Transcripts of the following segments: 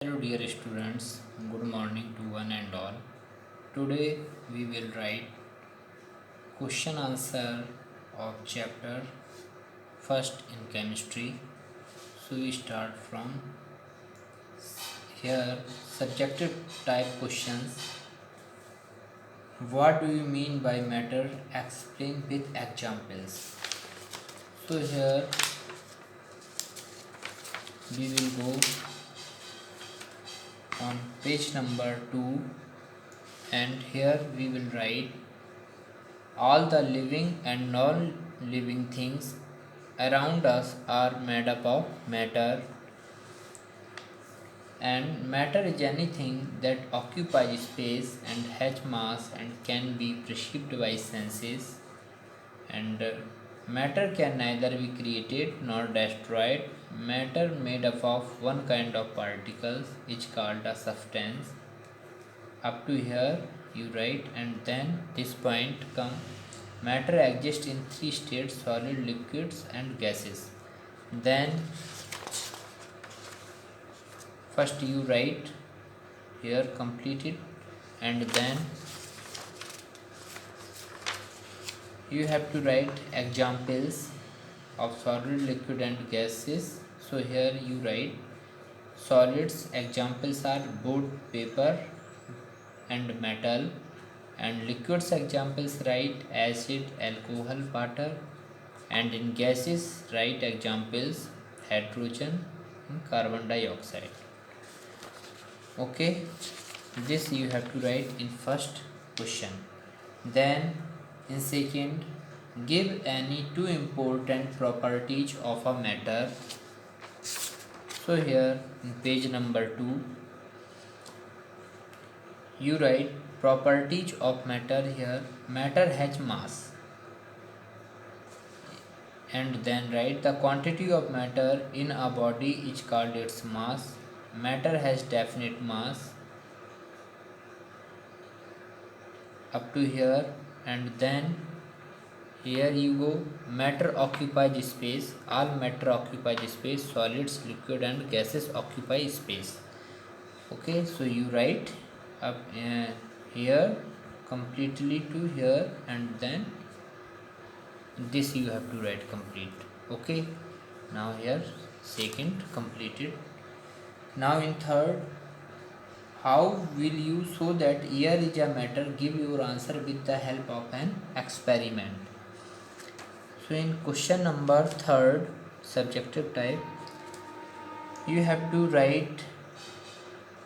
Hello dear students, good morning to one and all. Today we will write question answer of chapter first in chemistry. So we start from here subjective type questions. What do you mean by matter? Explain with examples. So here we will go on page number 2 and here we will write all the living and non-living things around us are made up of matter, and matter is anything that occupies space and has mass and can be perceived by senses. And matter can neither be created nor destroyed. Matter made up of one kind of particles is called a substance. Up to here you write, and then this point come. Matter exists in three states: solid, liquids and gases. Then first you write here complete it, and then you have to write examples of solid, liquid and gases. So here you write solids examples are wood, paper and metal, and liquids examples write acid, alcohol, water, and in gases write examples hydrogen and carbon dioxide. Okay, this you have to write in first question. Then in second, give any two important properties of a matter. So here in page number 2 you write properties of matter. Here matter has mass, and then write the quantity of matter in a body is called its mass. Matter has definite mass. Up to here, and then here you go. Matter occupies space. All matter occupies space. Solids, liquid and gases occupy space. Okay, so you write up here completely to here, and then this you have to write complete. Okay, now here second completed. Now in third, how will you show that air is a matter? Give your answer with the help of an experiment. So in question number third, subjective type, you have to write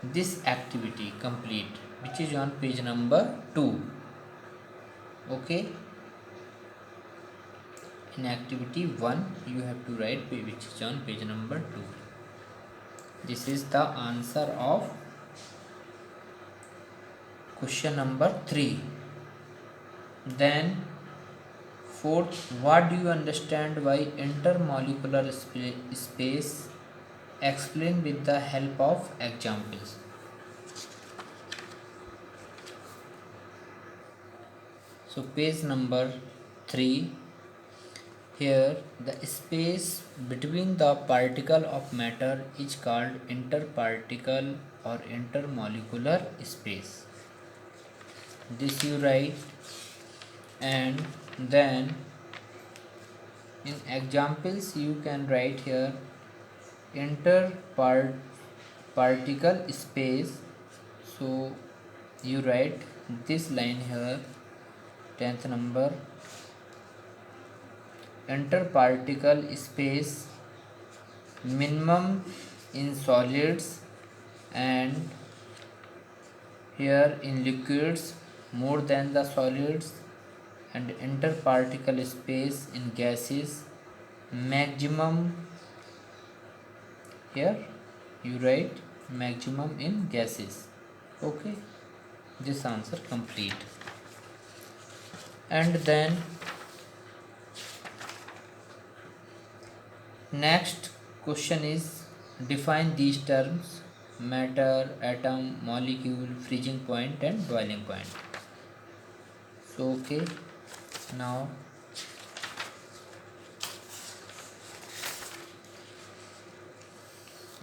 this activity complete, which is on page number 2. Okay, in activity 1 you have to write which is on page number 2. This is the answer of question number 3. Then fourth, what do you understand by intermolecular space? Explain with the help of examples. So page number 3, here the space between the particle of matter is called interparticle or intermolecular space. This you write, and then in examples you can write here interparticle space. So you write this line here, 10th number, interparticle space minimum in solids, and here in liquids more than the solids, and interparticle space in gases maximum. Here you write maximum in gases. Okay, this answer complete. And then next question is define these terms: matter, atom, molecule, freezing point and boiling point. So okay, now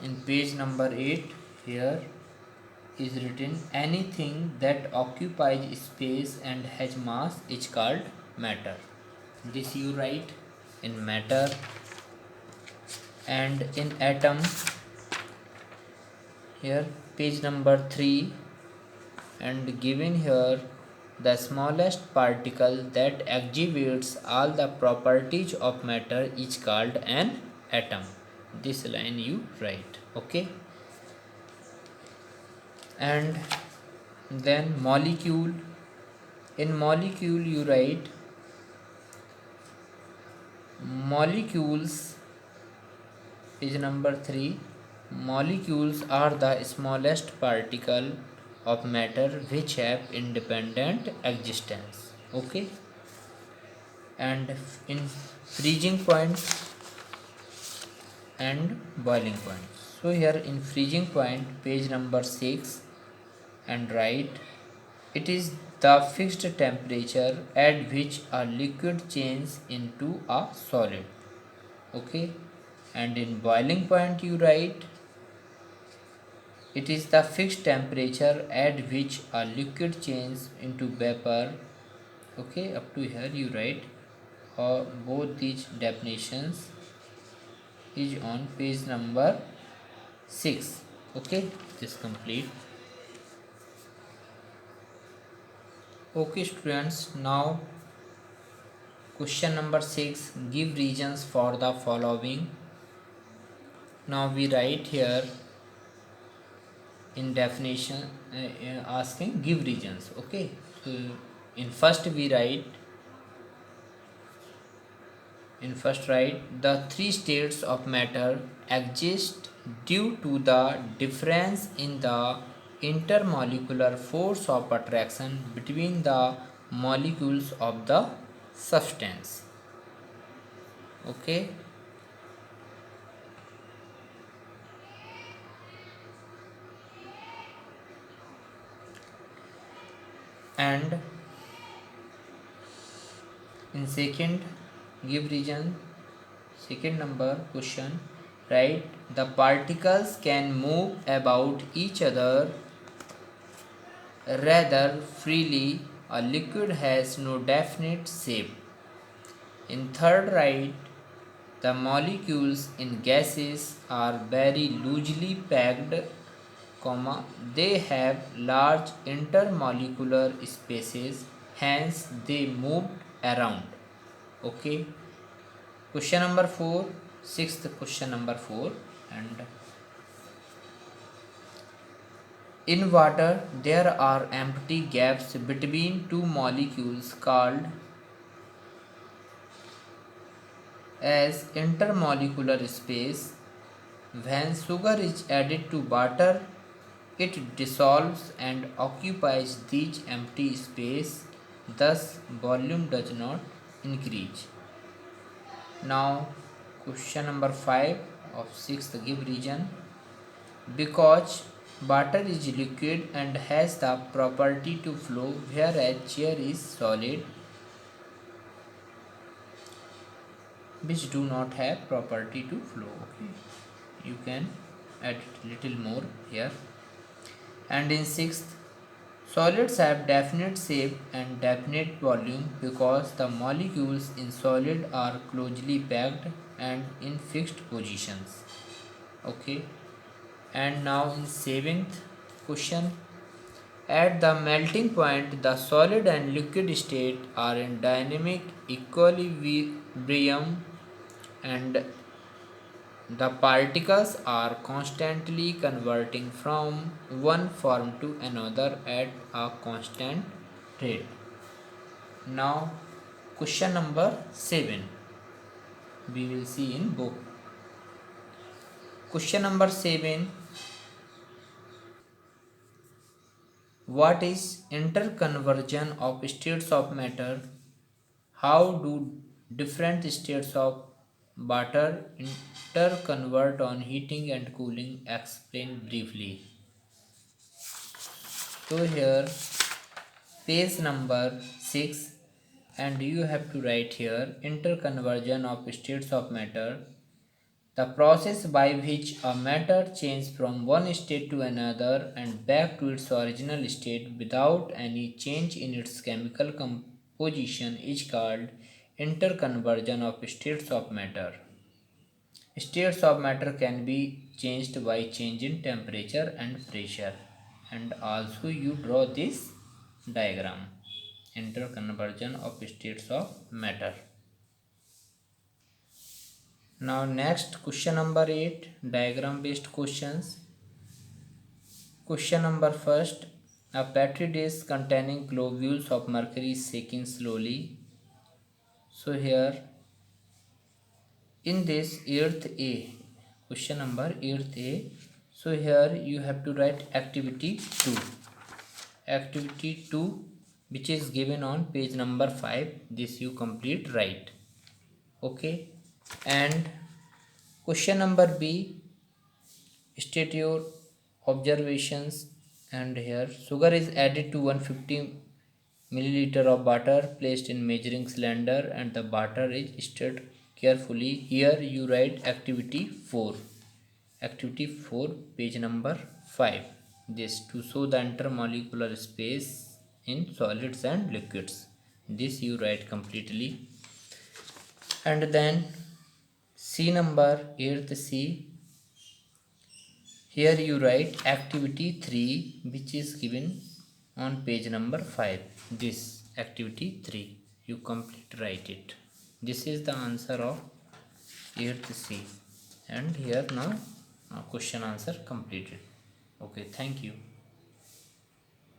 in page number 8 Here is written anything that occupies space and has mass is called matter. This you write in matter. And in atom, here page number 3, and given here the smallest particle that exhibits all the properties of matter is called an atom. This line you write. Okay. And then molecule. In molecule you write molecules. Page number 3. Molecules are the smallest particle of matter which have independent existence. Okay. And in freezing point and boiling point. So here in freezing point, page number 6, and write it is the fixed temperature at which a liquid changes into a solid. Okay. And in boiling point you write it is the fixed temperature at which a liquid changes into vapor. Okay, up to here you write both these definitions is on page number 6. Okay, this complete. Okay students, now question number 6, give reasons for the following. Now we write here in definition asking give reasons. Okay, so in first write the three states of matter exist due to the difference in the intermolecular force of attraction between the molecules of the substance. Okay. And in second, give reason. Second number question, write the particles can move about each other rather freely. A liquid has no definite shape. In third, write the molecules in gases are very loosely packed, they have large intermolecular spaces, hence they move around. Okay. Question number 4, sixth question number 4, and in water there are empty gaps between two molecules called as intermolecular space. When sugar is added to water, it dissolves and occupies these empty space, thus volume does not increase. Now question number 5 of 6th, give reason. Because water is liquid and has the property to flow, whereas chair is solid which do not have property to flow. Okay, you can add little more here. And in sixth, solids have definite shape and definite volume because the molecules in solid are closely packed and in fixed positions. Okay. And now in seventh question, at the melting point the solid and liquid state are in dynamic equilibrium and the particles are constantly converting from one form to another at a constant rate. Now question number 7 we will see in book. Question number 7, what is interconversion of states of matter? How do different states of water interconvert on heating and cooling? Explain briefly. So here page number 6, and you have to write here interconversion of states of matter. The process by which a matter changes from one state to another and back to its original state without any change in its chemical composition is called interconversion of states of matter. States of matter can be changed by change in temperature and pressure. And also you draw this diagram. Interconversion of states of matter. Now next question number 8, diagram based questions. Question number first, a petri dish containing globules of mercury is shaking slowly. So here in this earth A, question number earth A, so here you have to write activity 2. Activity 2 which is given on page number 5, this you complete right. Okay, and question number B, state your observations. And here sugar is added to 150 milliliter of butter placed in measuring cylinder and the butter is stirred carefully. Here you write activity 4. Activity 4 page number 5, this to show the intermolecular space in solids and liquids, this you write completely. And then C number 8th C, here you write activity 3 which is given on page number 5, this activity 3 you complete write it. This is the answer of 8th C, and here now question answer completed. Okay, thank you.